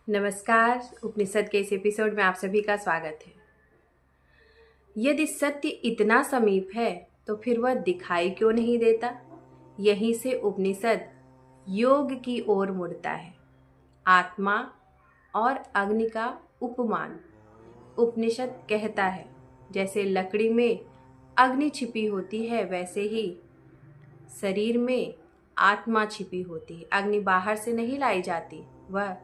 नमस्कार। उपनिषद के इस एपिसोड में आप सभी का स्वागत है। यदि सत्य इतना समीप है तो फिर वह दिखाई क्यों नहीं देता? यहीं से उपनिषद योग की ओर मुड़ता है। आत्मा और अग्नि का उपमान। उपनिषद कहता है जैसे लकड़ी में अग्नि छिपी होती है वैसे ही शरीर में आत्मा छिपी होती है। अग्नि बाहर से नहीं लाई जाती, वह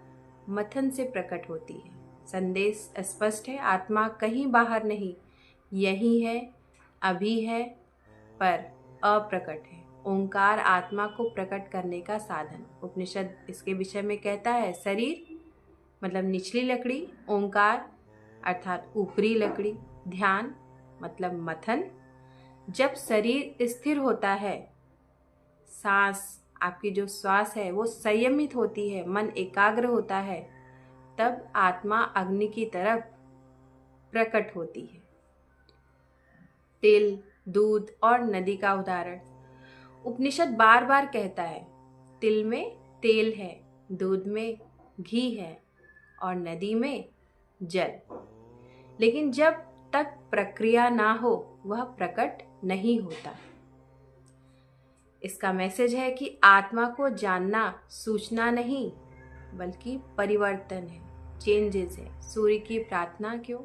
मथन से प्रकट होती है। संदेश स्पष्ट है, आत्मा कहीं बाहर नहीं, यही है, अभी है, पर अप्रकट है। ओंकार आत्मा को प्रकट करने का साधन। उपनिषद इसके विषय में कहता है शरीर मतलब निचली लकड़ी, ओंकार अर्थात ऊपरी लकड़ी, ध्यान मतलब मथन। जब शरीर स्थिर होता है, सांस आपकी जो श्वास है वो संयमित होती है, मन एकाग्र होता है, तब आत्मा अग्नि की तरफ प्रकट होती है। तिल, दूध और नदी का उदाहरण। उपनिषद बार बार कहता है तिल में तेल है, दूध में घी है और नदी में जल। लेकिन जब तक प्रक्रिया ना हो वह प्रकट नहीं होता। इसका मैसेज है कि आत्मा को जानना सूचना नहीं बल्कि परिवर्तन है, चेंजेस है। सूर्य की प्रार्थना क्यों?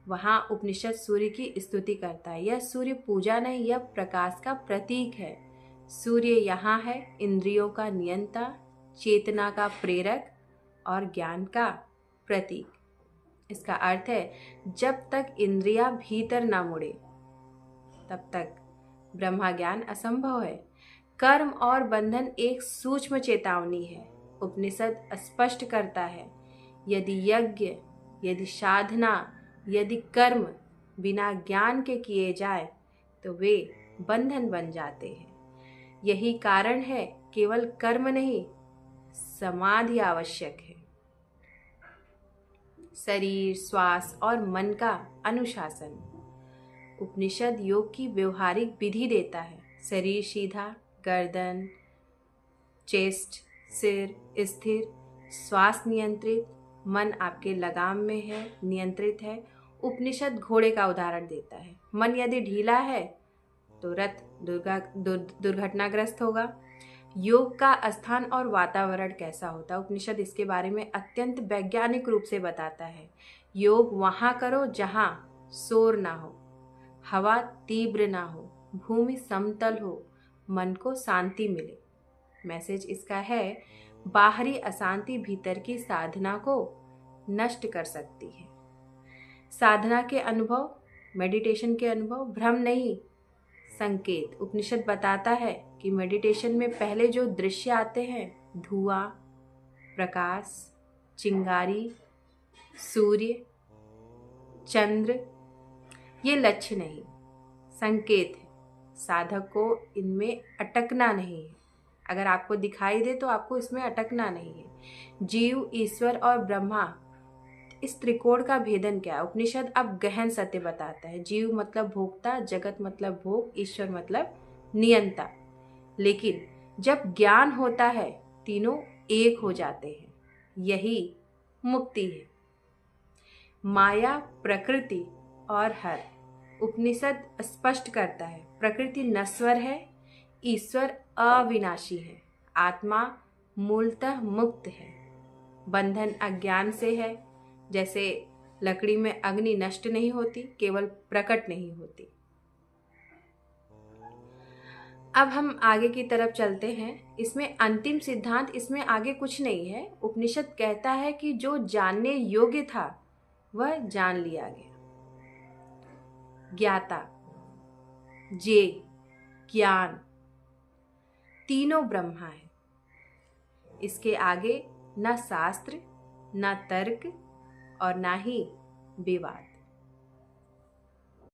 वहाँ उपनिषद सूर्य की स्तुति करता है। यह सूर्य पूजा नहीं, यह प्रकाश का प्रतीक है। सूर्य यहाँ है इंद्रियों का नियंता, चेतना का प्रेरक और ज्ञान का प्रतीक। इसका अर्थ है जब तक इंद्रिया भीतर ना मुड़े तब तक ब्रह्मा ज्ञान असंभव है। कर्म और बंधन एक सूक्ष्म चेतावनी है। उपनिषद स्पष्ट करता है यदि यज्ञ, यदि साधना, यदि कर्म बिना ज्ञान के किए जाए तो वे बंधन बन जाते हैं। यही कारण है केवल कर्म नहीं, समाधि आवश्यक है। शरीर, श्वास और मन का अनुशासन। उपनिषद योग की व्यवहारिक विधि देता है। शरीर सीधा, गर्दन, चेस्ट, सिर स्थिर, श्वास नियंत्रित, मन आपके लगाम में है, नियंत्रित है। उपनिषद घोड़े का उदाहरण देता है। मन यदि ढीला है तो रथ दुर्घटनाग्रस्त होगा। योग का स्थान और वातावरण कैसा होता है? उपनिषद इसके बारे में अत्यंत वैज्ञानिक रूप से बताता है। योग वहाँ करो जहाँ शोर ना हो, हवा तीव्र ना हो, भूमि समतल हो, मन को शांति मिले। मैसेज इसका है बाहरी अशांति भीतर की साधना को नष्ट कर सकती है। साधना के अनुभव, मेडिटेशन के अनुभव भ्रम नहीं, संकेत। उपनिषद बताता है कि मेडिटेशन में पहले जो दृश्य आते हैं, धुआं, प्रकाश, चिंगारी, सूर्य, चंद्र, ये लक्ष्य नहीं, संकेत है। साधक को इनमें अटकना नहीं है। अगर आपको दिखाई दे तो आपको इसमें अटकना नहीं है। जीव, ईश्वर और ब्रह्मा, इस त्रिकोण का भेदन क्या है? उपनिषद अब गहन सत्य बताता है। जीव मतलब भोक्ता, जगत मतलब भोग, ईश्वर मतलब नियंता। लेकिन जब ज्ञान होता है तीनों एक हो जाते हैं। यही मुक्ति है। माया, प्रकृति और हर। उपनिषद स्पष्ट करता है प्रकृति नश्वर है, ईश्वर अविनाशी है, आत्मा मूलतः मुक्त है। बंधन अज्ञान से है, जैसे लकड़ी में अग्नि नष्ट नहीं होती, केवल प्रकट नहीं होती। अब हम आगे की तरफ चलते हैं। इसमें अंतिम सिद्धांत, इसमें आगे कुछ नहीं है। उपनिषद कहता है कि जो जानने योग्य था वह जान लिया गया। ज्ञाता, जे, ज्ञान, तीनों ब्रह्मा है। इसके आगे न शास्त्र, न तर्क और ना ही विवाद।